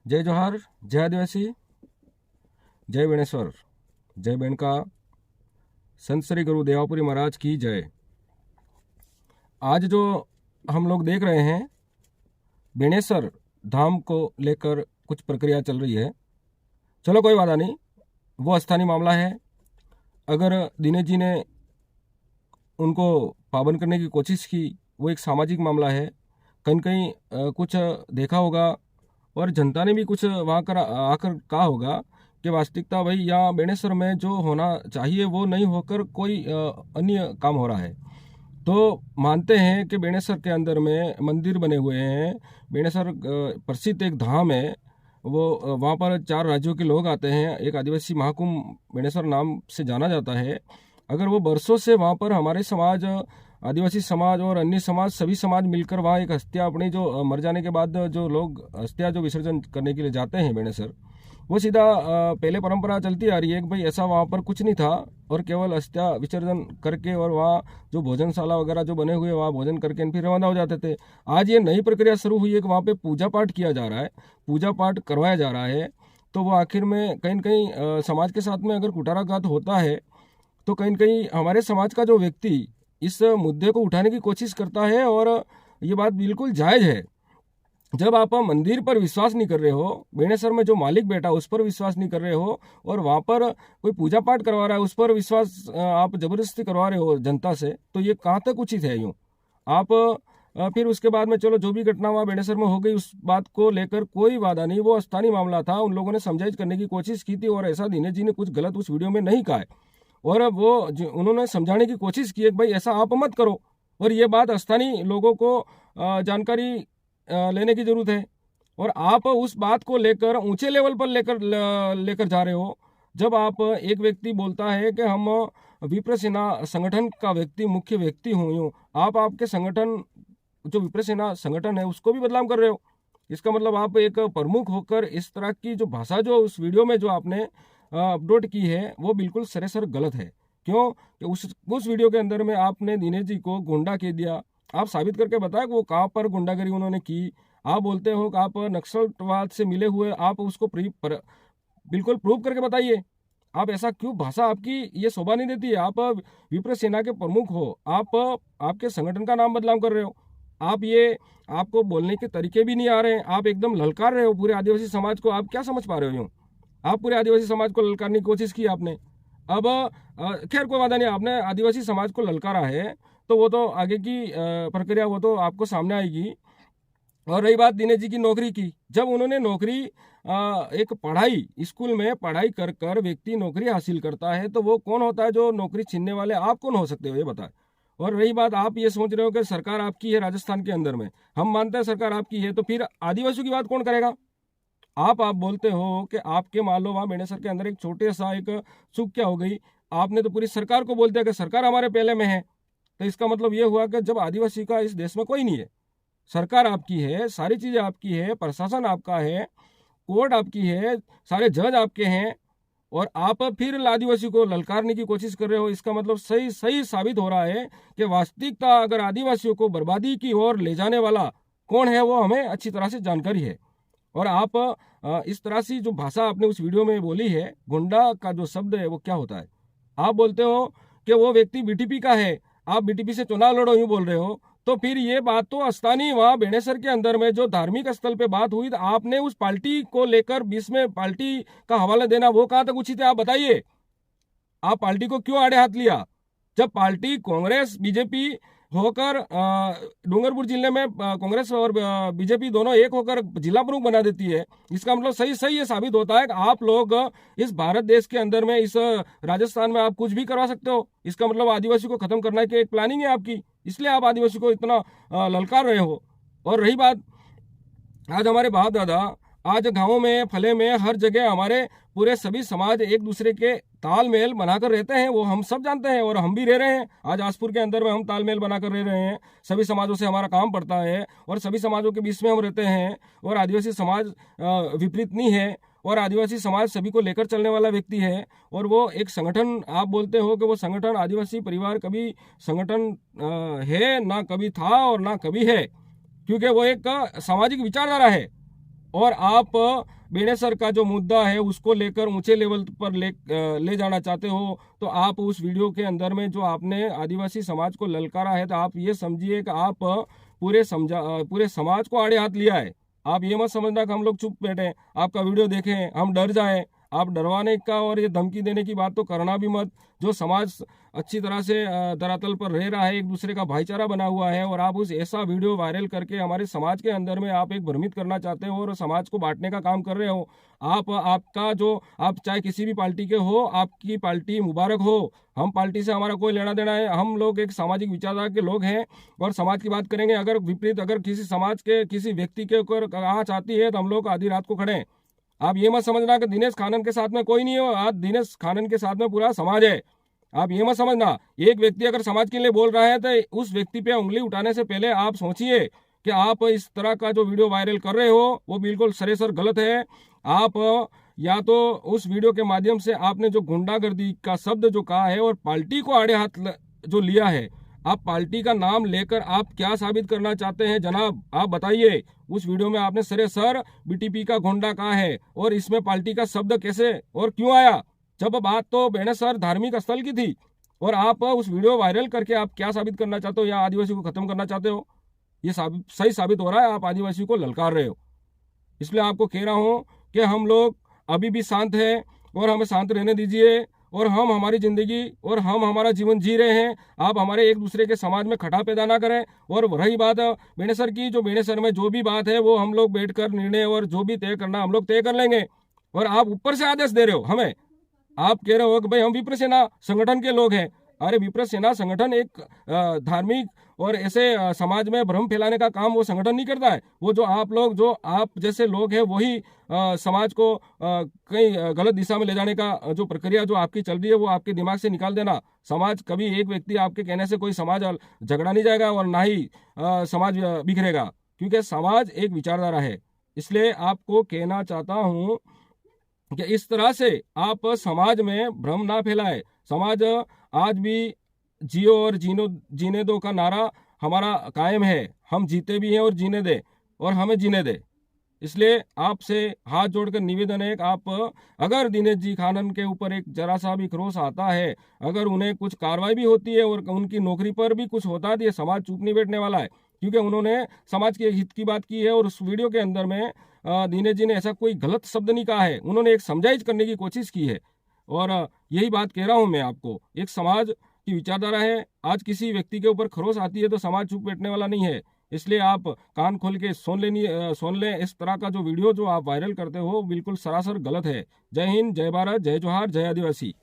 जय जोहार, जय आदिवासी, जय बेणेश्वर, जय बेणका, संत श्री गुरु देवापुरी महाराज की जय। आज जो हम लोग देख रहे हैं बेणेश्वर धाम को लेकर कुछ प्रक्रिया चल रही है। चलो कोई बात नहीं, वो स्थानीय मामला है। अगर दिनेश जी ने उनको पाबंद करने की कोशिश की, वो एक सामाजिक मामला है। कहीं कहीं कुछ देखा होगा और जनता ने भी कुछ वहाँ कर आकर कहा होगा कि वास्तविकता भाई यहाँ बेणेश्वर में जो होना चाहिए वो नहीं होकर कोई अन्य काम हो रहा है। तो मानते हैं कि बेणेश्वर के अंदर में मंदिर बने हुए हैं। बेणेश्वर प्रसिद्ध एक धाम है। वो वहाँ पर 4 राज्यों के लोग आते हैं। एक आदिवासी महाकुंभ बेणेश्वर नाम से जाना जाता है। अगर वो बरसों से वहाँ पर हमारे समाज, आदिवासी समाज और अन्य समाज, सभी समाज मिलकर वहाँ एक हस्तियाँ अपनी जो मर जाने के बाद जो लोग हस्तियाँ जो विसर्जन करने के लिए जाते हैं बेणेश्वर, वो सीधा पहले परंपरा चलती आ रही है कि भाई ऐसा वहाँ पर कुछ नहीं था और केवल हस्तियाँ विसर्जन करके और वहाँ जो भोजनशाला वगैरह जो बने हुए वहाँ भोजन करके फिर रवाना हो जाते थे। आज ये नई प्रक्रिया शुरू हुई है कि वहाँ पे पूजा पाठ किया जा रहा है, पूजा पाठ करवाया जा रहा है। तो वो आखिर में कहीं न कहीं समाज के साथ में अगर कुठाराघात होता है तो कहीं न कहीं हमारे समाज का जो व्यक्ति इस मुद्दे को उठाने की कोशिश करता है और ये बात बिल्कुल जायज़ है। जब आप मंदिर पर विश्वास नहीं कर रहे हो, बेणेश्वर में जो मालिक बैठा उस पर विश्वास नहीं कर रहे हो और वहाँ पर कोई पूजा पाठ करवा रहा है उस पर विश्वास आप जबरदस्ती करवा रहे हो जनता से, तो ये कहाँ तक उचित है? यूँ आप फिर उसके बाद में चलो जो भी घटना वहाँ बेणेश्वर में हो गई उस बात को लेकर कोई वादा नहीं, वो स्थानीय मामला था। उन लोगों ने समझाइश करने की कोशिश की थी और ऐसा दिनेश जी ने कुछ गलत उस वीडियो में नहीं कहा है और वो उन्होंने समझाने की कोशिश की है कि भाई ऐसा आप मत करो और ये बात स्थानीय लोगों को जानकारी लेने की ज़रूरत है। और आप उस बात को लेकर ऊंचे लेवल पर लेकर जा रहे हो। जब आप एक व्यक्ति बोलता है कि हम विप्र सेना संगठन का व्यक्ति, मुख्य व्यक्ति हूँ, यूँ आप आपके संगठन जो विप्र सेना संगठन है उसको भी बदनाम कर रहे हो। इसका मतलब आप एक प्रमुख होकर इस तरह की जो भाषा जो उस वीडियो में जो आपने अपलोड की है वो बिल्कुल सरासर गलत है। क्यों कि उस वीडियो के अंदर में आपने दिनेश जी को गुंडा कह दिया। आप साबित करके बताया कि वो कहाँ पर गुंडागरी उन्होंने की। आप बोलते हो कि आप नक्सलवाद से मिले हुए, आप उसको बिल्कुल प्रूव करके बताइए। आप ऐसा क्यों, भाषा आपकी ये शोभा नहीं देती है। आप विप्र सेना के प्रमुख हो, आप आपके संगठन का नाम बदनाम कर रहे हो। आप ये, आपको बोलने के तरीके भी नहीं आ रहे हैं, आप एकदम ललकार रहे हो पूरे आदिवासी समाज को। आप क्या समझ पा रहे हो? यूँ आप पूरे आदिवासी समाज को ललकारने की कोशिश की आपने। अब खैर कोई बात नहीं, आपने आदिवासी समाज को ललकारा है तो वो तो आगे की प्रक्रिया वो तो आपको सामने आएगी। और रही बात दिनेश जी की नौकरी की, जब उन्होंने नौकरी एक पढ़ाई, स्कूल में पढ़ाई कर कर व्यक्ति नौकरी हासिल करता है तो वो कौन होता है जो नौकरी छीनने वाले? आप कौन हो सकते हो ये बताएं। और रही बात, आप ये सोच रहे हो कि सरकार आपकी है राजस्थान के अंदर में, हम मानते हैं सरकार आपकी है, तो फिर आदिवासियों की बात कौन करेगा? आप बोलते हो कि आपके मान लो वहाँ बेणेश्वर के अंदर एक छोटे सा एक चूक क्या हो गई, आपने तो पूरी सरकार को बोल दिया कि सरकार हमारे पहले में है। तो इसका मतलब ये हुआ कि जब आदिवासी का इस देश में कोई नहीं है, सरकार आपकी है, सारी चीज़ें आपकी है, प्रशासन आपका है, कोर्ट आपकी है, सारे जज आपके हैं और आप फिर आदिवासी को ललकारने की कोशिश कर रहे हो। इसका मतलब सही सही साबित हो रहा है कि वास्तविकता अगर आदिवासियों को बर्बादी की ओर ले जाने वाला कौन है वो हमें अच्छी तरह से जानकारी है। और आप इस तरह से जो भाषा आपने उस वीडियो में बोली है, गुंडा का जो शब्द है वो क्या होता है? आप बोलते हो कि वो व्यक्ति बीटीपी का है, आप बीटीपी से चुनाव लड़ो यूँ बोल रहे हो, तो फिर ये बात तो स्थानीय वहाँ बेणेश्वर के अंदर में जो धार्मिक स्थल पे बात हुई तो आपने उस पार्टी को लेकर बीच में पार्टी का हवाला देना वो कहाँ तक उचित है? आप बताइए। आप पार्टी को क्यों आड़े हाथ लिया? जब पार्टी कांग्रेस बीजेपी होकर डूंगरपुर जिले में कांग्रेस और बीजेपी दोनों एक होकर जिला प्रमुख बना देती है, इसका मतलब सही सही ये साबित होता है कि आप लोग इस भारत देश के अंदर में, इस राजस्थान में आप कुछ भी करवा सकते हो। इसका मतलब आदिवासी को खत्म करने की एक प्लानिंग है आपकी, इसलिए आप आदिवासी को इतना ललकार रहे हो। और रही बात, आज हमारे बाप दादा आज गाँवों में फले में हर जगह हमारे पूरे सभी समाज एक दूसरे के तालमेल बनाकर रहते हैं, वो हम सब जानते हैं और हम भी रह रहे हैं। आज आसपुर के अंदर में हम तालमेल बनाकर रह रहे हैं, सभी समाजों से हमारा काम पड़ता है और सभी समाजों के बीच में हम रहते हैं। और आदिवासी समाज विपरीत नहीं है और आदिवासी समाज सभी को लेकर चलने वाला व्यक्ति है। और वो एक संगठन, आप बोलते हो कि वो संगठन आदिवासी परिवार कभी संगठन है ना, कभी था और ना कभी है, क्योंकि वो एक सामाजिक विचारधारा है। और आप बेणेसर का जो मुद्दा है उसको लेकर ऊंचे लेवल पर ले जाना चाहते हो, तो आप उस वीडियो के अंदर में जो आपने आदिवासी समाज को ललकारा है, तो आप ये समझिए कि आप पूरे समाज को आड़े हाथ लिया है। आप ये मत समझना कि हम लोग चुप बैठे, आपका वीडियो देखें हम डर जाएं। आप डरवाने का और ये धमकी देने की बात तो करना भी मत। जो समाज अच्छी तरह से धरातल पर रह रहा है, एक दूसरे का भाईचारा बना हुआ है, और आप उस ऐसा वीडियो वायरल करके हमारे समाज के अंदर में आप एक भ्रमित करना चाहते हो और समाज को बांटने का काम कर रहे हो। आप चाहे किसी भी पार्टी के हो, आपकी पार्टी मुबारक हो। हम पार्टी से हमारा कोई लेना देना है। हम लोग एक सामाजिक विचारधारा के लोग हैं और समाज की बात करेंगे। अगर विपरीत अगर किसी समाज के किसी व्यक्ति के ऊपर आँच आती है तो हम लोग आधी रात को खड़े हैं। आप ये मत समझना कि दिनेश खानन के साथ में कोई नहीं हो, आज दिनेश खानन के साथ में पूरा समाज है। आप ये मत समझना एक व्यक्ति अगर समाज के लिए बोल रहा है तो उस व्यक्ति पे उंगली उठाने से पहले आप सोचिए कि आप इस तरह का जो वीडियो वायरल कर रहे हो वो बिल्कुल सरासर गलत है। आप या तो उस वीडियो के माध्यम से आपने जो गुंडागर्दी का शब्द जो कहा है और पार्टी को आड़े हाथ जो लिया है, आप पार्टी का नाम लेकर आप क्या साबित करना चाहते हैं जनाब, आप बताइए। उस वीडियो में आपने सरासर बीटीपी का गुंडा कहा है और इसमें पार्टी का शब्द कैसे और क्यों आया, जब बात तो बेणेसर धार्मिक स्थल की थी। और आप उस वीडियो वायरल करके आप क्या साबित करना चाहते हो, या आदिवासी को खत्म करना चाहते हो? ये सही साबित हो रहा है, आप आदिवासी को ललकार रहे हो। इसलिए आपको कह रहा हूँ कि हम लोग अभी भी शांत हैं और हमें शांत रहने दीजिए, और हम हमारी जिंदगी और हम हमारा जीवन जी रहे हैं। आप हमारे एक दूसरे के समाज में खटा पैदा ना करें। और रही बात बेणेसर की, जो बेणेसर में जो भी बात है वो हम लोग बैठकर निर्णय और जो भी तय करना हम लोग तय कर लेंगे। और आप ऊपर से आदेश दे रहे हो हमें, आप कह रहे हो कि भाई हम विप्र सेना संगठन के लोग हैं। अरे विप्र सेना संगठन एक धार्मिक और ऐसे समाज में भ्रम फैलाने का काम वो संगठन नहीं करता है। वो जो आप जैसे लोग हैं वही समाज को कहीं गलत दिशा में ले जाने का जो प्रक्रिया जो आपकी चल रही है वो आपके दिमाग से निकाल देना। समाज कभी एक व्यक्ति आपके कहने से कोई समाज झगड़ा नहीं जाएगा और ना ही समाज बिखरेगा, क्योंकि समाज एक विचारधारा है। इसलिए आपको कहना चाहता हूँ कि इस तरह से आप समाज में भ्रम ना फैलाए। समाज आज भी जियो और जीने दो का नारा हमारा कायम है। हम जीते भी हैं और जीने दे, और हमें जीने दे। इसलिए आपसे हाथ जोड़कर निवेदन है कि आप अगर दिनेश जी खानन के ऊपर एक जरा सा भी क्रोश आता है, अगर उन्हें कुछ कार्रवाई भी होती है और उनकी नौकरी पर भी कुछ होता है, तो ये समाज चुप नहीं बैठने वाला है, क्योंकि उन्होंने समाज के हित की बात की है। और उस वीडियो के अंदर में दिनेश जी ने ऐसा कोई गलत शब्द नहीं कहा है, उन्होंने एक समझाइश करने की कोशिश की है। और यही बात कह रहा हूँ मैं आपको, एक समाज की विचारधारा है। आज किसी व्यक्ति के ऊपर खरोच आती है तो समाज चुप बैठने वाला नहीं है। इसलिए आप कान खोल के सुन लें। इस तरह का जो वीडियो जो आप वायरल करते हो बिल्कुल सरासर गलत है। जय हिंद, जय भारत, जय जोहार, जय आदिवासी।